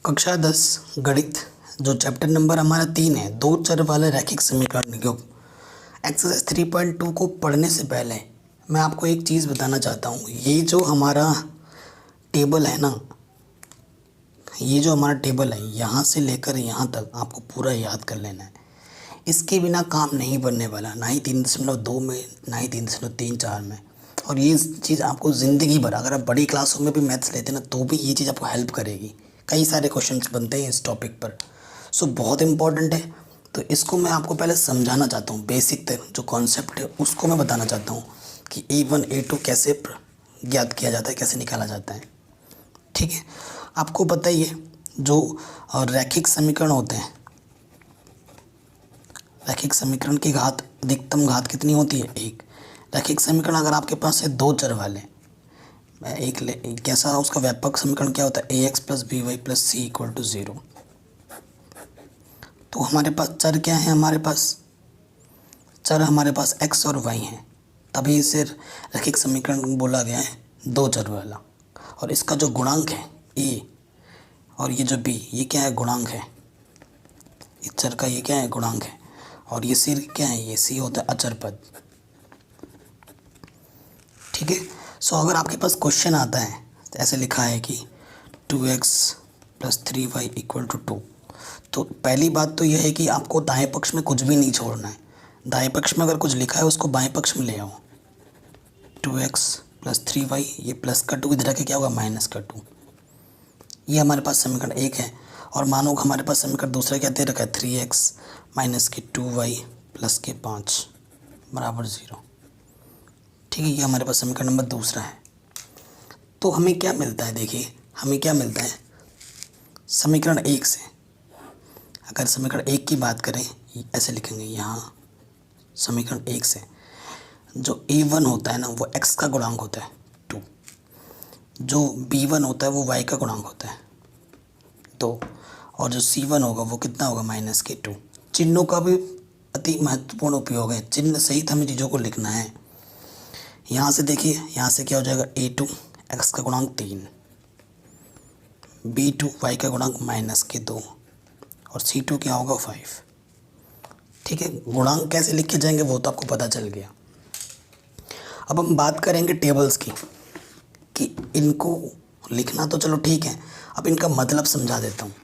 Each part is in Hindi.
कक्षा 10 गणित जो चैप्टर नंबर हमारा 3 है, दो चर वाले रैखिक समीकरण योग एक्सरसाइज 3.2 को पढ़ने से पहले मैं आपको एक चीज़ बताना चाहता हूँ। ये जो हमारा टेबल है ना, ये जो हमारा टेबल है यहाँ से लेकर यहाँ तक आपको पूरा याद कर लेना है। इसके बिना काम नहीं बनने वाला, ना ही 3.2 में, ना ही 3.34 में। और ये चीज़ आपको ज़िंदगी भर, अगर आप बड़ी क्लासों में भी मैथ्स लेते हैं ना, तो भी ये चीज़ आपको हेल्प करेगी। कई सारे क्वेश्चंस बनते हैं इस टॉपिक पर, सो बहुत इंपॉर्टेंट है। तो इसको मैं आपको पहले समझाना चाहता हूँ, बेसिक तक जो कॉन्सेप्ट है उसको मैं बताना चाहता हूँ कि A1 A2 कैसे ज्ञात किया जाता है, कैसे निकाला जाता है। ठीक है, आपको पता ही है जो रैखिक समीकरण होते हैं, रैखिक समीकरण की घात, अधिकतम घात कितनी होती है? 1। रैखिक समीकरण अगर आपके पास है दो चर वाले, कैसा उसका व्यापक समीकरण क्या होता है? ax + by + c = 0। तो हमारे पास चर क्या है? हमारे पास x और y हैं, तभी इसे रैखिक समीकरण बोला गया है दो चर वाला। और इसका जो गुणांक है a और ये जो b, ये क्या है? गुणांक है। इस चर का ये क्या है? गुणांक है। और ये c क्या है? ये c होता है अचर पद। ठीक है, सो अगर आपके पास क्वेश्चन आता है तो ऐसे लिखा है कि 2x + 3y = 2, तो पहली बात तो यह है कि आपको दाएं पक्ष में कुछ भी नहीं छोड़ना है। दाएं पक्ष में अगर कुछ लिखा है उसको बाएं पक्ष में ले आओ। 2x + 3y, ये प्लस का 2 इधर आके क्या होगा? माइनस का 2। ये हमारे पास समीकरण 1 है। और मानो हमारे पास समीकरण दूसरा क्या दे रखा है? 3x - 2y + 5 = 0। ठीक है, ये हमारे पास समीकरण नंबर दूसरा है। तो हमें क्या मिलता है? देखिए हमें क्या मिलता है समीकरण 1 से। अगर समीकरण 1 की बात करें, ऐसे लिखेंगे यहाँ समीकरण 1 से जो a1 होता है ना, वो x का गुणांक होता है 2। जो b1 होता है वो y का गुणांक होता है 2। और जो c1 होगा वो कितना होगा? -2। चिन्हों का भी अति महत्वपूर्ण उपयोग है, चिन्ह सहित हमें चीज़ों को लिखना है। यहाँ से देखिए, यहाँ से क्या हो जाएगा? a2 x का गुणांक 3, b2 y का गुणांक -2 और c2 क्या होगा? 5। ठीक है, गुणांक कैसे लिखे जाएंगे वो तो आपको पता चल गया। अब हम बात करेंगे टेबल्स की, कि इनको लिखना तो चलो ठीक है, अब इनका मतलब समझा देता हूँ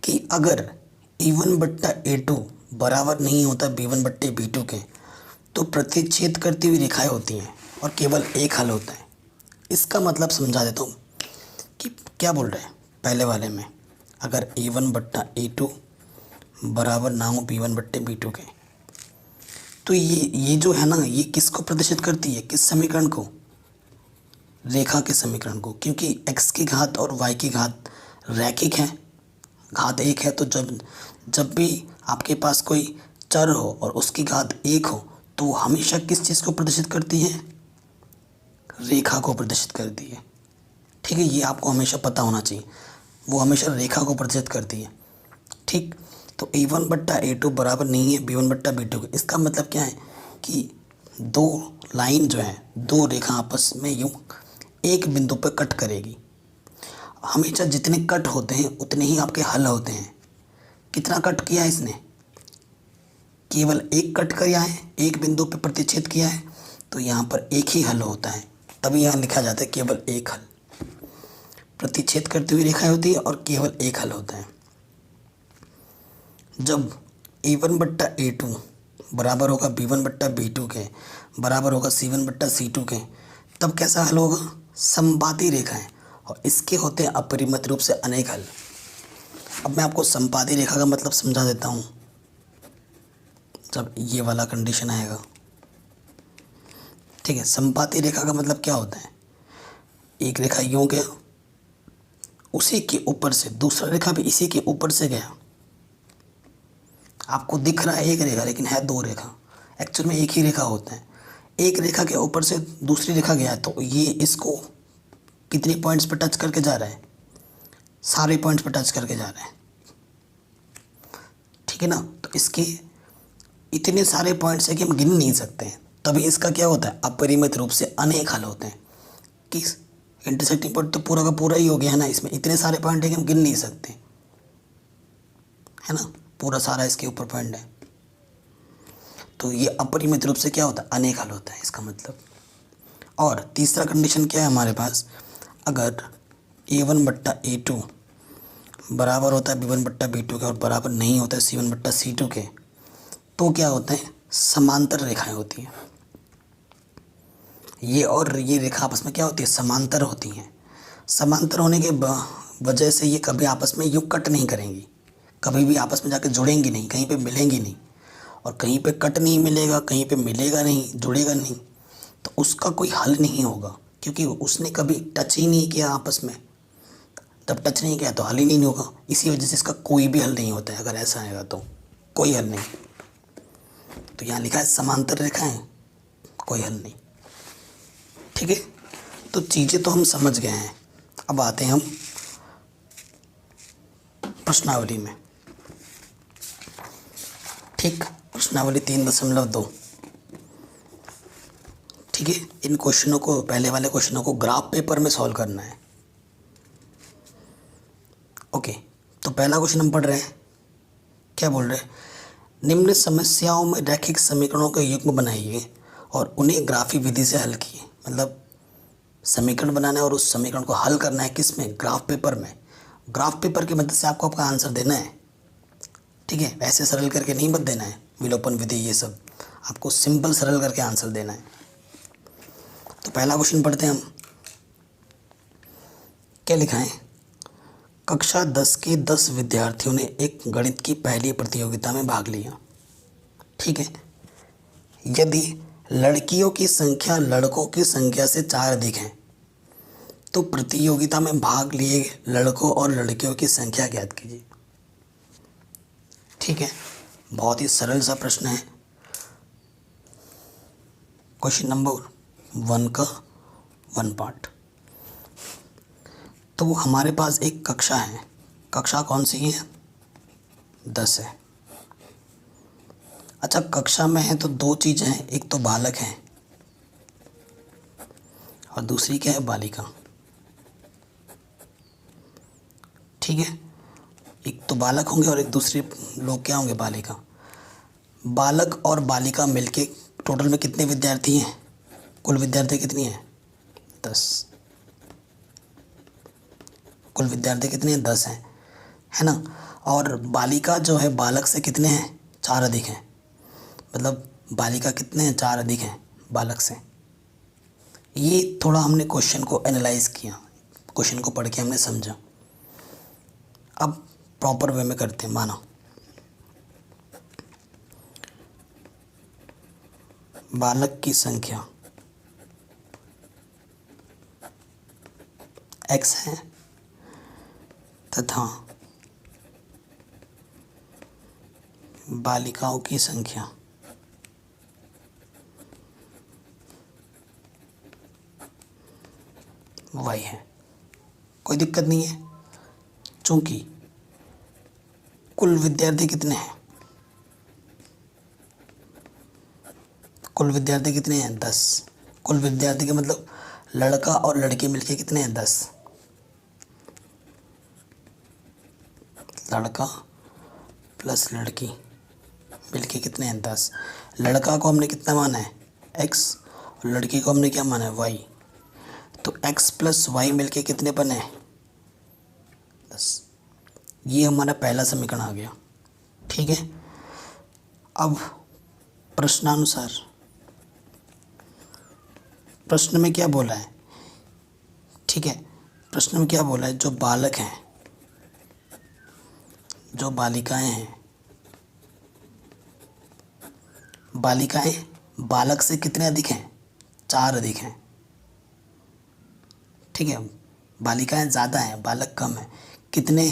कि अगर a1/a2 बराबर नहीं होता b1/b2 के, तो प्रतिच्छेद करती हुई रेखाएं होती हैं और केवल एक हल होता है। इसका मतलब समझा देता हूँ कि क्या बोल रहे हैं पहले वाले में। अगर a1/a2 बराबर ना हो b1/b2 के, तो ये जो है ना, ये किसको प्रदर्शित करती है? किस समीकरण को? रेखा के समीकरण को, क्योंकि x की घात और y की घात रैखिक है, घात 1 है। तो जब भी आपके पास कोई चर हो और उसकी घात 1 हो, तो हमेशा किस चीज़ को प्रदर्शित करती है? रेखा को प्रदर्शित करती है। ठीक है, ये आपको हमेशा पता होना चाहिए, वो हमेशा रेखा को प्रदर्शित करती है। ठीक, तो a1/a2 बराबर नहीं है b1/b2 के। इसका मतलब क्या है कि दो लाइन जो है, दो रेखा आपस में यूँ एक बिंदु पर कट करेगी। हमेशा जितने कट होते हैं उतने ही आपके हल होते हैं। कितना कट किया है इसने? केवल एक कट किया है, एक बिंदु पर प्रतिच्छेद किया है, तो यहाँ पर एक ही हल होता है। तभी यहाँ लिखा जाता है केवल एक हल। प्रतिच्छेद करती हुई रेखाएं होती है और केवल एक हल होता है। जब a1/a2 बराबर होगा b1/b2 के, बराबर होगा c1/c2 के, तब कैसा हल होगा? संपाती रेखाएं, और इसके होते हैं अपरिमित रूप से अनेक हल। अब मैं आपको संपाती रेखा का मतलब समझा देता हूँ। जब ये वाला कंडीशन आएगा, ठीक है, संपाती रेखा का मतलब क्या होता है? एक रेखा यूँ गया, उसी के ऊपर से दूसरा रेखा भी इसी के ऊपर से गया। आपको दिख रहा है एक रेखा, लेकिन है दो रेखा। एक्चुअल में एक ही रेखा होता है। एक रेखा के ऊपर से दूसरी रेखा गया है, तो ये इसको कितने पॉइंट्स पर टच करके जा रहा है? सारे पॉइंट्स पर टच करके जा रहा है। ठीक है ना, तो इसके इतने सारे पॉइंट्स है कि हम गिन नहीं सकते हैं। तभी इसका क्या होता है? अपरिमित रूप से अनेक हल होते हैं। किस इंटरसेक्टिंग पॉइंट तो पूरा का पूरा ही हो गया है ना, इसमें इतने सारे पॉइंट है कि हम गिन नहीं सकते, है ना, पूरा सारा इसके ऊपर पॉइंट है। तो ये अपरिमित रूप से क्या होता है, अनेक हल होता है इसका मतलब। और तीसरा कंडीशन क्या है हमारे पास, अगर A1/A2 बराबर होता है B1/B2 के और बराबर नहीं होता है C1/C2 के, तो क्या होते हैं, समांतर रेखाएं होती हैं। ये और ये रेखा आपस में क्या होती है, समांतर होती हैं। समांतर होने के वजह से ये कभी आपस में यूँ कट नहीं करेंगी, कभी भी आपस में जाकर जुड़ेंगी नहीं, कहीं पे मिलेंगी नहीं। और कहीं पे कट नहीं मिलेगा, कहीं पे मिलेगा नहीं, जुड़ेगा नहीं, तो उसका कोई हल नहीं होगा, क्योंकि उसने कभी टच ही नहीं किया आपस में। जब टच नहीं किया तो हल ही नहीं होगा, इसी वजह से इसका कोई भी हल नहीं होता है। अगर ऐसा आएगा तो कोई हल नहीं। तो यहाँ लिखा है समांतर रेखाएं, कोई हल नहीं। ठीक है, तो चीज़ें तो हम समझ गए हैं। अब आते हैं हम प्रश्नावली में। ठीक, प्रश्नावली 3.2। ठीक है, इन क्वेश्चनों को, पहले वाले क्वेश्चनों को ग्राफ पेपर में सॉल्व करना है। ओके, तो पहला क्वेश्चन हम पढ़ रहे हैं, क्या बोल रहे हैं, निम्न समस्याओं में रैखिक समीकरणों के युग्म बनाइए और उन्हें ग्राफी विधि से हल किए। मतलब समीकरण बनाना है और उस समीकरण को हल करना है, किस में, ग्राफ पेपर में। ग्राफ पेपर की मदद से आपको आपका आंसर देना है। ठीक है, ऐसे सरल करके नहीं मत देना है, विलोपन विधि ये सब, आपको सिंपल सरल करके आंसर देना है। तो पहला क्वेश्चन पढ़ते हैं हम, क्या लिखा है, कक्षा 10 के 10 विद्यार्थियों ने एक गणित की पहली प्रतियोगिता में भाग लिया। ठीक है, यदि लड़कियों की संख्या लड़कों की संख्या से 4 अधिक है तो प्रतियोगिता में भाग लिए लड़कों और लड़कियों की संख्या ज्ञात कीजिए। ठीक है, बहुत ही सरल सा प्रश्न है। क्वेश्चन नंबर 1 का 1 पार्ट। तो हमारे पास एक कक्षा है, कक्षा कौन सी है, 10 है। अच्छा, कक्षा में है तो दो चीज़ें हैं, एक तो बालक है और दूसरी क्या है, बालिका। ठीक है, एक तो बालक होंगे और एक दूसरे लोग क्या होंगे, बालिका। बालक और बालिका मिलके टोटल में कितने विद्यार्थी हैं, कुल विद्यार्थी कितनी हैं, 10। कुल विद्यार्थी कितने हैं, 10 हैं, है ना। और बालिका जो है बालक से कितने हैं, 4 अधिक हैं। मतलब बालिका कितने हैं, 4 अधिक हैं बालक से। ये थोड़ा हमने क्वेश्चन को एनालाइज किया, क्वेश्चन को पढ़ के हमने समझा। अब प्रॉपर वे में करते हैं। माना बालक की संख्या x है तथा बालिकाओं की संख्या y है। कोई दिक्कत नहीं है, चूंकि कुल विद्यार्थी कितने हैं, कुल विद्यार्थी कितने हैं, 10। कुल विद्यार्थी का मतलब लड़का और लड़की मिलके कितने हैं, 10। लड़का प्लस लड़की मिलके कितने हैं, 10। लड़का को हमने कितना माना है, x, और लड़की को हमने क्या माना है, y। तो x प्लस वाई मिलके कितने बने, 10। ये हमारा पहला समीकरण आ गया। ठीक है, अब प्रश्नानुसार प्रश्न में क्या बोला है, ठीक है, प्रश्न में क्या बोला है, जो बालक हैं, जो बालिकाएं हैं, बालिकाएं बालक से कितने अधिक हैं, 4 अधिक हैं। ठीक है, बालिकाएं ज़्यादा हैं, बालक कम है। कितने,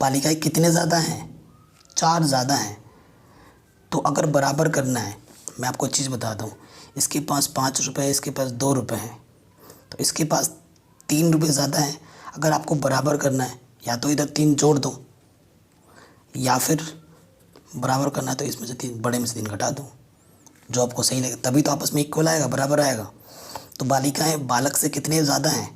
बालिकाएं कितने ज़्यादा हैं, 4 ज़्यादा हैं। तो अगर बराबर करना है, मैं आपको एक चीज़ बताता हूँ, इसके पास 5 रुपये है, इसके पास 2 रुपये हैं, तो इसके पास 3 रुपये ज़्यादा है। अगर आपको बराबर करना है, या तो इधर 3 जोड़ दो, या फिर बराबर करना है तो इसमें से 3, बड़े में से 3 घटा दो, जो आपको सही लगे, तभी तो आपस में इक्वल आएगा, बराबर आएगा। तो बालिकाएं बालक से कितने ज़्यादा हैं,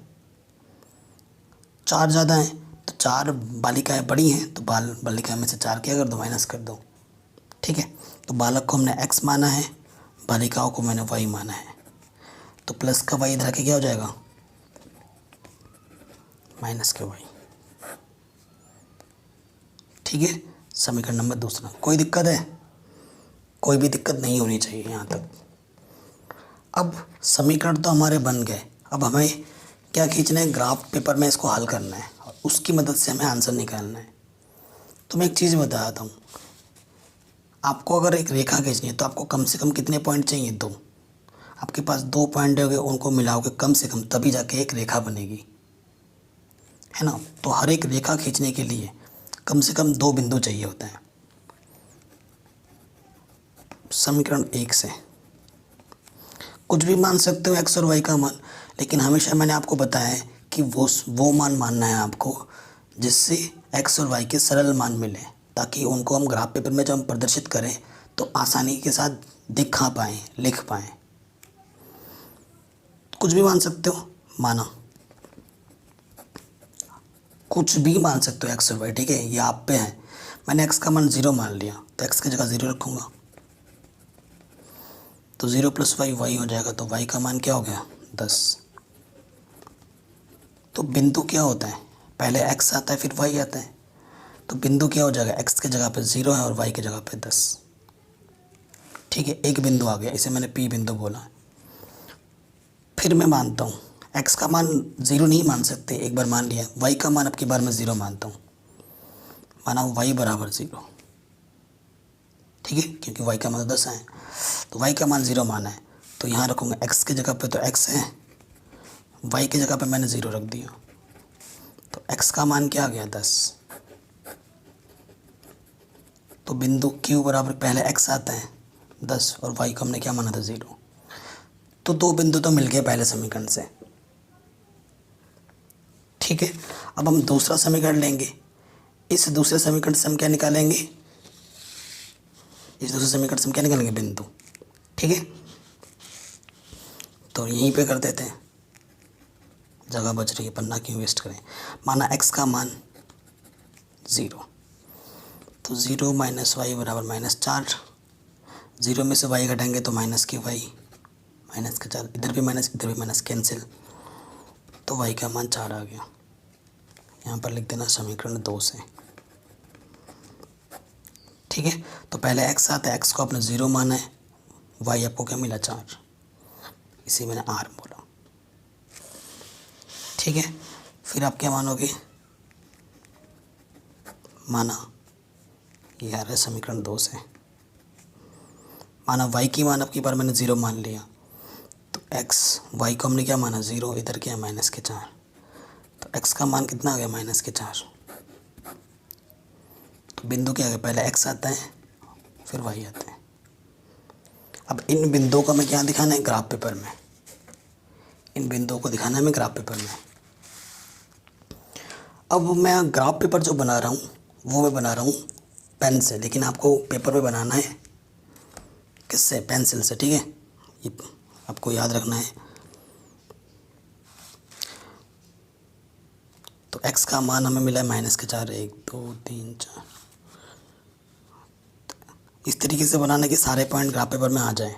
4 ज़्यादा हैं तो 4 बालिकाएं बड़ी हैं, तो बालिकाएं में से 4 क्या कर दो, माइनस कर दो। ठीक है, तो बालक को हमने x माना है, बालिकाओं को मैंने y माना है, तो प्लस का y इधर के क्या हो जाएगा, माइनस के y। ठीक है, समीकरण नंबर दूसरा। कोई दिक्कत है? कोई भी दिक्कत नहीं होनी चाहिए यहाँ तक। अब समीकरण तो हमारे बन गए, अब हमें क्या खींचना है, ग्राफ पेपर में इसको हल करना है और उसकी मदद से हमें आंसर निकालना है। तो मैं एक चीज़ बताता हूँ, आपको अगर एक रेखा खींचनी है तो आपको कम से कम कितने पॉइंट चाहिए, 2। आपके पास 2 पॉइंट हो गए, उनको मिलाओगे कम से कम, तभी जाके एक रेखा बनेगी, है ना। तो हर एक रेखा खींचने के लिए कम से कम 2 बिंदु चाहिए होते हैं। समीकरण 1 से कुछ भी मान सकते हो x और y का मान, लेकिन हमेशा मैंने आपको बताया है कि वो मान मानना है आपको जिससे x और y के सरल मान मिले, ताकि उनको हम ग्राफ पेपर में जब हम प्रदर्शित करें तो आसानी के साथ दिखा पाएँ, लिख पाएँ। कुछ भी मान सकते हो, माना कुछ भी मान सकते हो x और y, ठीक है, ये आप पे है। मैंने x का मान 0 मान लिया तो x की जगह 0 रखूँगा, तो 0 + y हो जाएगा, तो y का मान क्या हो गया, 10। तो बिंदु क्या होता है, पहले x आता है फिर y आता है, तो बिंदु क्या हो जाएगा, x की जगह पे 0 है और y की जगह पे 10। ठीक है, एक बिंदु आ गया, इसे मैंने P बिंदु बोला। फिर मैं मानता हूँ x का मान 0 नहीं मान सकते, एक बार मान लिया। y का मान अब की बार मैं 0 मानता हूँ, माना y बराबर 0। ठीक है, क्योंकि y का मान 10 है, तो y का मान 0 माना है, तो यहाँ रखूँगा x की जगह पे तो x है, y की जगह पे मैंने 0 रख दिया, तो x का मान क्या आ गया, 10। तो बिंदु Q बराबर पहले x आता है 10 और y को हमने क्या माना था, 0। तो 2 बिंदु तो मिल गए पहले समीकरण से। ठीक है, अब हम दूसरा समीकरण लेंगे। इस दूसरे समीकरण से हम क्या निकालेंगे, इस दूसरे समीकरण से हम क्या निकालेंगे, बिंदु। ठीक है, तो यहीं पे कर देते हैं, जगह बच रही है, पन्ना क्यों वेस्ट करें। माना x का मान 0, तो 0 - y बराबर -4। 0 में से y घटाएंगे तो माइनस के y, माइनस के 4, इधर भी माइनस इधर भी माइनस, कैंसिल, तो y का मान 4 आ गया। यहाँ पर लिख देना समीकरण 2 से। ठीक है, तो पहले x आता है, x को आपने 0 माना है, y आपको क्या मिला, 4, इसी मैंने r बोला। ठीक है, फिर आप क्या मानोगे, माना ये आ रहा है समीकरण 2 से, माना y की मान अब की बार मैंने 0 मान लिया, तो y को हमने क्या माना, 0, इधर क्या है, -4, तो x का मान कितना आ गया, -4। तो बिंदु क्या आ गया, पहले x आता है फिर y आता है। अब इन बिंदुओं को हमें क्या दिखाना है, ग्राफ पेपर में, इन बिंदुओं को दिखाना है हमें ग्राफ पेपर में। अब मैं ग्राफ पेपर जो बना रहा हूँ वो मैं बना रहा हूँ पेन से, लेकिन आपको पेपर पे बनाना है किससे, पेंसिल से। ठीक है, ये आपको याद रखना है। तो x का मान हमें मिला है -4, 1 2 3 4। इस तरीके से बनाना कि सारे पॉइंट ग्राफ पेपर में आ जाएं।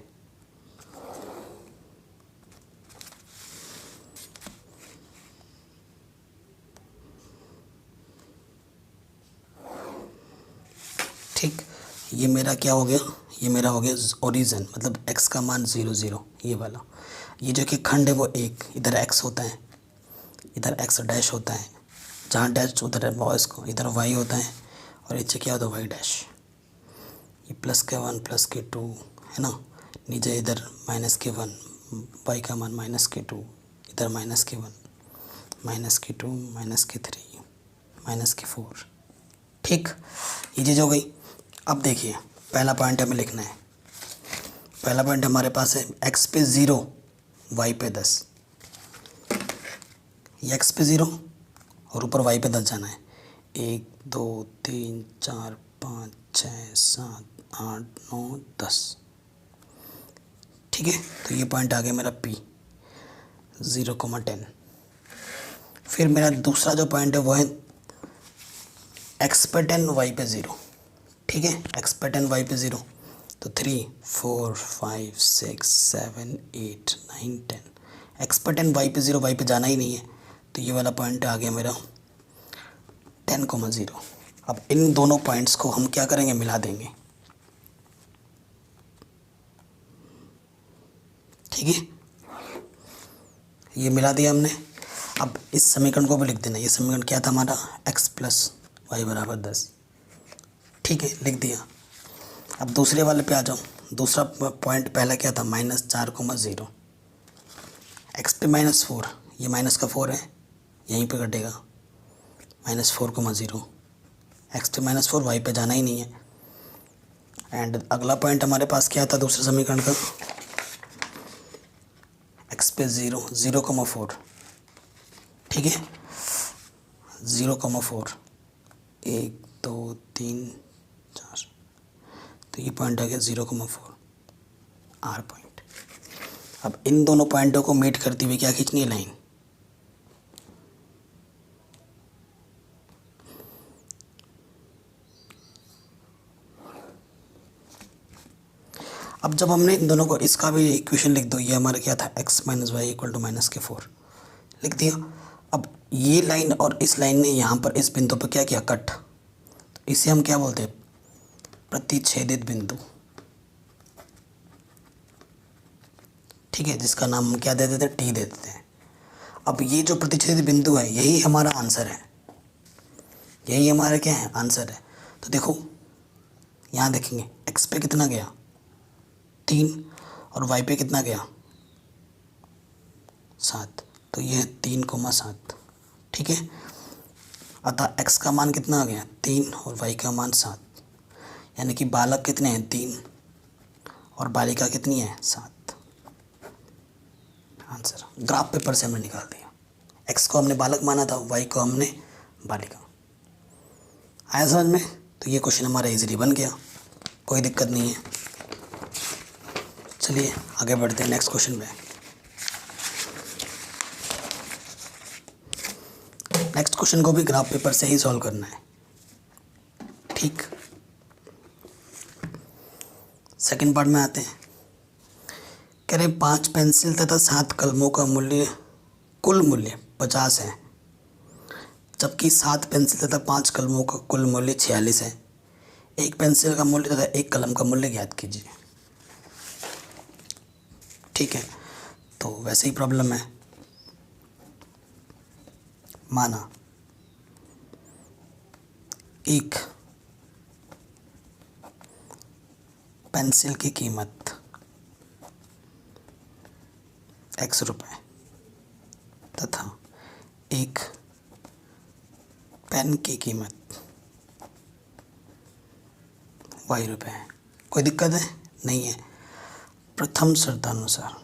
ठीक, ये मेरा क्या हो गया, ये मेरा हो गया ओरिजिन, मतलब x का मान 0 0, ये वाला। ये जो कि खंड है वो एक, इधर x होता है, इधर x डैश होता है, जहाँ डैश उधर वॉइस को, इधर y होता है, और नीचे क्या होता है, y डैश। ये +1 +2 है ना, नीचे इधर -1, y का मान -2, इधर -1 -2 -3 -4। ठीक, ये चीज़ हो गई। अब देखिए, पहला पॉइंट हमें लिखना है। पहला पॉइंट हमारे पास है x पे 0, y पे 10। ये x पे 0 और ऊपर y पे 10 जाना है। 1 2 3 4 5 6 7 8 9 10। ठीक है, तो ये पॉइंट आ गया मेरा P, 0, 10। फिर मेरा दूसरा जो पॉइंट है वो है एक्स पे 10 वाई पे 0, ठीक है, एक्स पे 10 वाई पे 0, तो 3 4 5 6 7 8 9 10, एक्स पे 10 वाई पे 0, वाई पे जाना ही नहीं है, तो ये वाला पॉइंट आ गया मेरा 10,0। अब इन दोनों पॉइंट्स को हम क्या करेंगे, मिला देंगे, ठीक है, ये मिला दिया हमने। अब इस समीकरण को भी लिख देना, ये समीकरण क्या था हमारा, x प्लस वाई बराबर 10, ठीक है, लिख दिया। अब दूसरे वाले पे आ जाओ, दूसरा पॉइंट पहला क्या था, -4,0, एक्स पे -4, ये माइनस का 4 है, यहीं पे कटेगा, -4,0, एक्स पे -4, वाई पे जाना ही नहीं है। एंड अगला पॉइंट हमारे पास क्या था दूसरे समीकरण का, एक्स पे 0,4, ठीक है, 0,4, 1 2 3 4, तो ये पॉइंट आ गया 0,4 आर पॉइंट। अब इन दोनों पॉइंटों को मीट करती हुई क्या खींचनी है, लाइन। अब जब हमने इन दोनों को, इसका भी इक्वेशन लिख दो, ये हमारा क्या था, x minus y equal to -4 लिख दिया। अब ये लाइन और इस लाइन ने यहाँ पर इस बिंदु पर क्या किया, कट, तो इसे हम क्या बोलते हैं, प्रतिच्छेदित बिंदु, ठीक है, जिसका नाम हम क्या दे देते हैं, टी दे देते हैं। अब ये जो प्रतिच्छेदित बिंदु है, यही हमारा आंसर है, यही हमारा क्या है, आंसर है। तो देखो यहाँ देखेंगे, x पे कितना गया 3 और y पे कितना गया 7, तो ये है 3,7, ठीक है। अतः x का मान कितना आ गया 3 और y का मान 7, यानी कि बालक कितने हैं 3 और बालिका कितनी है 7। आंसर ग्राफ पेपर से हमने निकाल दिया, x को हमने बालक माना था, y को हमने बालिका। आया समझ में? तो ये क्वेश्चन हमारा इजीली बन गया, कोई दिक्कत नहीं है। चलिए आगे बढ़ते हैं नेक्स्ट क्वेश्चन में। नेक्स्ट क्वेश्चन को भी ग्राफ पेपर से ही सॉल्व करना है, ठीक। सेकंड पार्ट में आते हैं। कह रहे 5 पेंसिल तथा 7 कलमों का मूल्य, कुल मूल्य 50 है, जबकि 7 पेंसिल तथा 5 कलमों का कुल मूल्य 46 है। एक पेंसिल का मूल्य तथा एक कलम का मूल्य ज्ञात कीजिए, ठीक है। तो वैसे ही प्रॉब्लम है, माना एक पेंसिल की कीमत x रुपये तथा एक पेन की कीमत y रुपये है। कोई दिक्कत है? नहीं है। प्रथम शर्तानुसार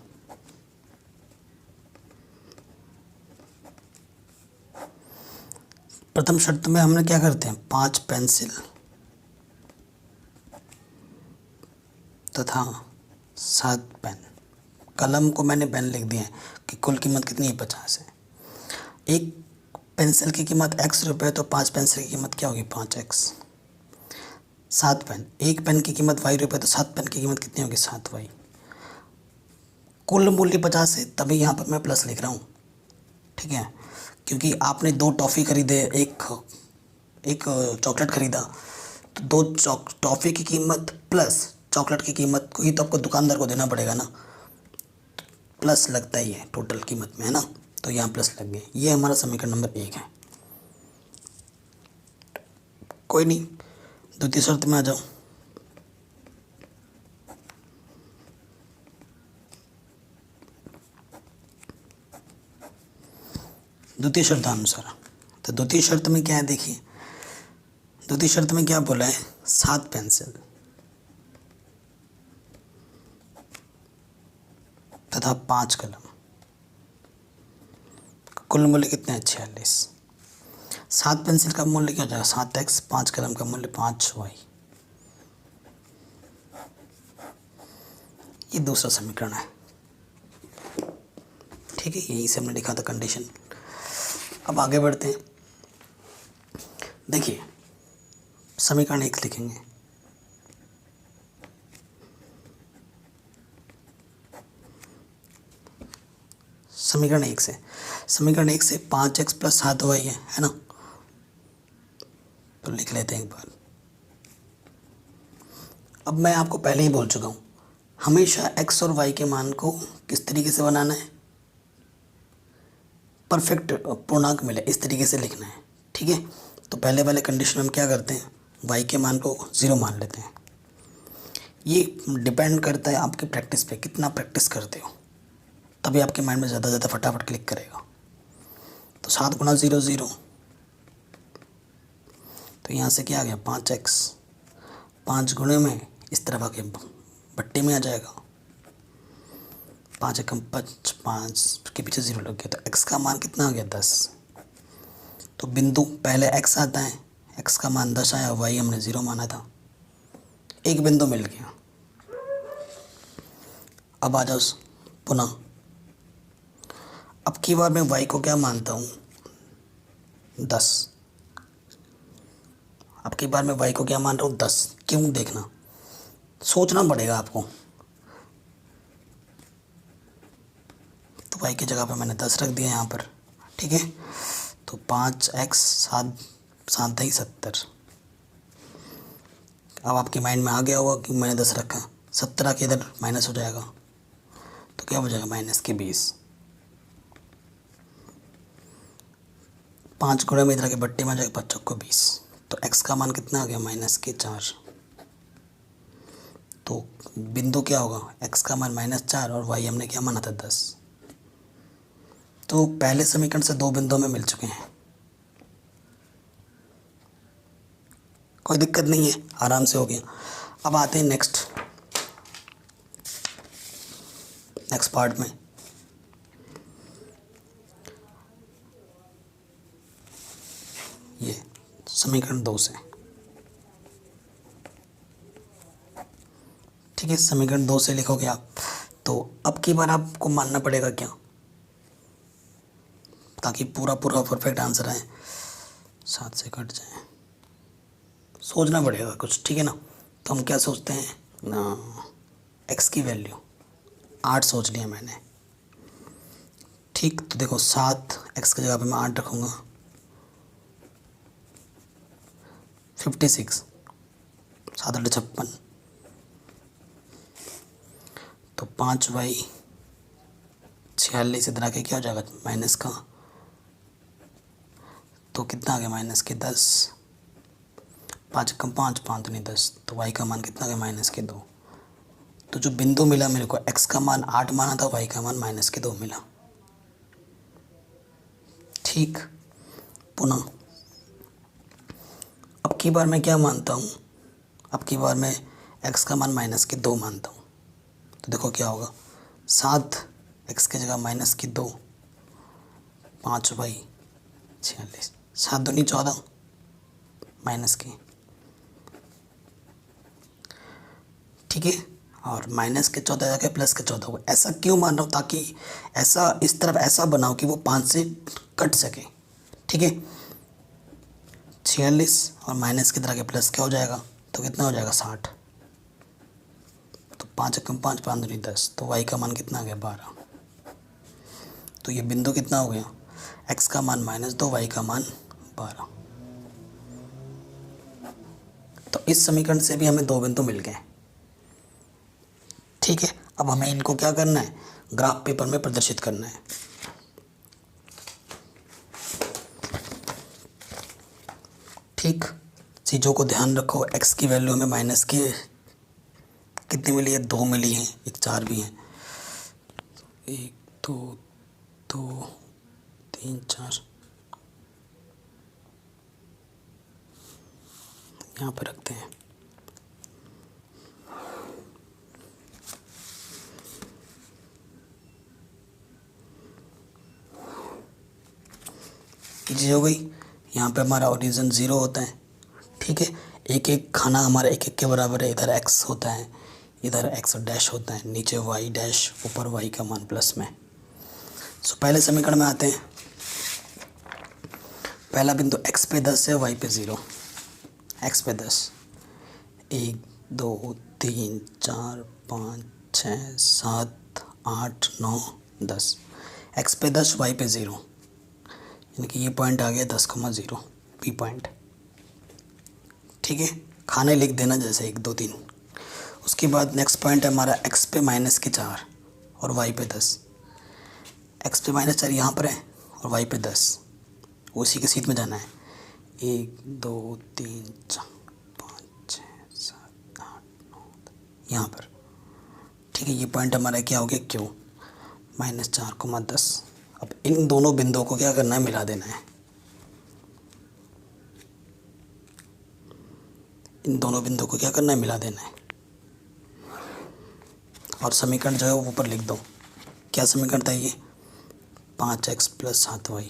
प्रथम शर्त में हमने क्या करते हैं, 5 पेंसिल तथा 7 पेन, कलम को मैंने पेन लिख दिया है कि कुल कीमत कितनी है 50 है। एक पेंसिल की कीमत x रुपये, तो 5 पेंसिल की कीमत क्या होगी 5x। 7 पेन, एक पेन की कीमत y रुपये, तो 7 पेन की कीमत कितनी होगी 7y। कुल मूल्य 50 है, तभी यहाँ पर मैं प्लस लिख रहा हूँ, ठीक है, क्योंकि आपने 2 टॉफ़ी खरीदे, एक चॉकलेट खरीदा, तो 2 टॉफ़ी की कीमत प्लस चॉकलेट की कीमत को ही तो आपको दुकानदार को देना पड़ेगा ना, प्लस लगता ही है टोटल कीमत में, है ना, तो यहाँ प्लस लग गए। ये हमारा समीकरण नंबर 1 है। कोई नहीं, द्वितीय शर्त में आ जाओ। द्वितीय शर्तानुसार, तो द्वितीय शर्त में क्या है, देखिए द्वितीय शर्त में क्या बोला है, 7 पेंसिल तथा 5 कलम, कुल मूल्य कितने हैं 46। 7 पेंसिल का मूल्य क्या हो जाएगा 7x, 5 कलम का मूल्य 5y। ये दूसरा समीकरण है, ठीक है, यही से हमने लिखा था कंडीशन। अब आगे बढ़ते हैं। देखिए समीकरण x लिखेंगे, समीकरण एक से 5x + 7y है ना। तो लिख लेते हैं एक बार। अब मैं आपको पहले ही बोल चुका हूँ, हमेशा x और y के मान को किस तरीके से बनाना है, परफेक्ट पूर्णांक मिले इस तरीके से लिखना है, ठीक है। तो पहले वाले कंडीशन हम क्या करते हैं, y के मान को 0 मान लेते हैं। ये डिपेंड करता है आपकी प्रैक्टिस पे, कितना प्रैक्टिस करते हो, तभी आपके माइंड में ज़्यादा फटाफट क्लिक करेगा। तो 7 × 0 0, तो यहाँ से क्या आ गया 5x, 5 गुणे में इस तरफ आके भट्टी में आ जाएगा, 5 एकम 5, 5 के पीछे 0 लग गया। तो x का मान कितना आ गया 10। तो बिंदु पहले x आता है, x का मान 10 आया, y हमने 0 माना था, एक बिंदु मिल गया। अब आ जाओ पुनः, अब की बार मैं y को क्या मानता हूँ 10, अब की बार मैं y को क्या मान रहा हूँ 10। क्यों, देखना सोचना पड़ेगा आपको। तो y की जगह पे मैंने 10 रख दिया यहाँ पर, ठीक है। तो 5x 7 7 ही 70। अब आपके माइंड में आ गया होगा कि मैंने 10 रखा, 70 के इधर माइनस हो जाएगा, तो क्या हो जाएगा -20। 5 गुणे में इधर के बट्टे में आ जाएगा 5 को 20। तो x का मान कितना आ गया -4। तो बिंदु क्या होगा, x का मान -4 और y हमने क्या माना था 10। तो पहले समीकरण से 2 बिंदुओं में मिल चुके हैं, कोई दिक्कत नहीं है, आराम से हो गया। अब आते हैं नेक्स्ट पार्ट में। ये समीकरण 2 से, ठीक है, समीकरण 2 से लिखोगे आप। तो अब की बार आपको मानना पड़ेगा क्या, ताकि पूरा परफेक्ट आंसर आए, 7 से कट जाए, सोचना पड़ेगा कुछ, ठीक है ना। तो हम क्या सोचते हैं ना, x की वैल्यू 8 सोच लिया मैंने, ठीक। तो देखो 7 x की जगह पे मैं 8 रखूँगा, 56, 7 8 56। तो 5y 46 इधर आके क्या हो जाएगा माइनस का, तो कितना आ गया -10। 5 कम 5 5 तो नहीं 10। तो y का मान कितना आ गया -2। तो जो बिंदु मिला मेरे को, x का मान 8 माना था, y का मान -2 मिला, ठीक। पुनः अब की बार मैं क्या मानता हूँ, अब की बार मैं x का मान -2 मानता हूँ। तो देखो क्या होगा, 7 x की जगह -2, 5y 46, 7 दूनी 14 माइनस की, ठीक है। और -14 जाके +14 हुआ। ऐसा क्यों मान रहा हूँ, ताकि ऐसा इस तरफ ऐसा बनाओ कि वो 5 से कट सके, ठीक है। 46 और माइनस की तरह के प्लस क्या हो जाएगा, तो कितना हो जाएगा 60। तो 5 कम 5 5 दूनी 10। तो y का मान कितना आ गया 12। तो ये बिंदु कितना हो गया, x का मान -2, y का मान 12। तो इस समीकरण से भी हमें 2 बिंदु मिल गए, ठीक है। अब हमें इनको क्या करना है, ग्राफ पेपर में प्रदर्शित करना है। ठीक, चीज़ों को ध्यान रखो। x की वैल्यू हमें माइनस की कितनी मिली है, 2 मिली है, एक 4 भी है, 1 2 2 3 4 यहाँ पे रखते हैं। ये चीज़ हो गई। यहाँ पे हमारा ओरिजिन 0 होता है, ठीक है। एक एक खाना हमारा 1 1 के बराबर है। इधर x होता है, इधर x डैश होता है, नीचे y डैश, ऊपर y का मान प्लस में। सो पहले समीकरण में आते हैं। पहला बिंदु x पे 10 है, y पे 0। x पे 10, 1 2 3 4 5 6 7 8 9 10। x पे 10, y पे 0, यानी कि ये पॉइंट आ गया 10,0 पी पॉइंट। ठीक है, खाने लिख देना जैसे 1 2 3। उसके बाद नेक्स्ट पॉइंट है हमारा x पे -4 और y पे 10। x पे -4 यहाँ पर है और y पे 10, उसी के सीध में जाना है। 1 2 3 4 5 6 7 8 9 यहाँ पर। ठीक है, ये पॉइंट हमारा क्या हो गया, Q -4,10। अब इन दोनों बिंदुओं को क्या करना है, मिला देना है। इन दोनों बिंदुओं को क्या करना है, मिला देना है। और समीकरण जो है वो ऊपर लिख दो। क्या समीकरण था ये, 5x + 7y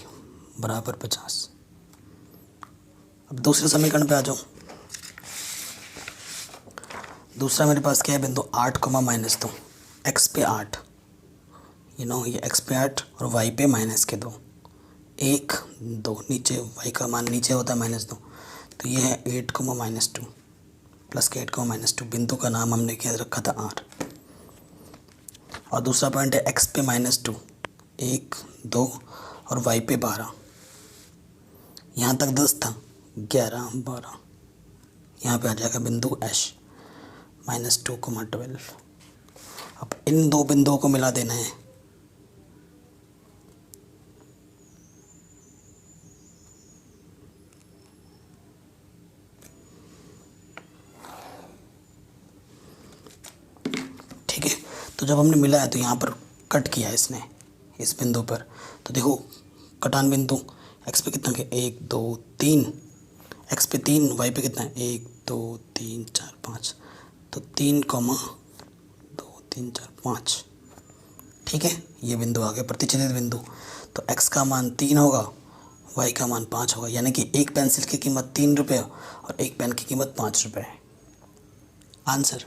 = 50। अब दूसरे समीकरण पे आ जाओ। दूसरा मेरे पास क्या है, बिंदु 8, -2। x पे 8, ये x पे 8 और y पे -2। 1 2 नीचे, y का मान नीचे होता है -2, तो ये है 8, -2 प्लस के 8, -2। बिंदु का नाम हमने क्या रखा था, R। और दूसरा पॉइंट है x पे -2, 1 2 और y पे 12। यहाँ तक 10 था, 11 12। यहाँ पे आ जाएगा बिंदु H -2, 12। अब इन दो बिंदुओं को मिला देना है। ठीक है, तो जब हमने मिलाया तो यहाँ पर कट किया इसने, इस बिंदु पर। तो देखो कटान बिंदु x पे कितना है, 1 2 3। x पे 3, y पे कितना है, 1 2 3 4 5। तो 3, 2 3 4 5। ठीक है, ये बिंदु आ गया प्रतिच्छेदित बिंदु। तो x का मान 3 होगा, y का मान 5 होगा, यानी कि एक पेंसिल की कीमत 3 रुपये और एक पेन की कीमत 5 रुपये है। आंसर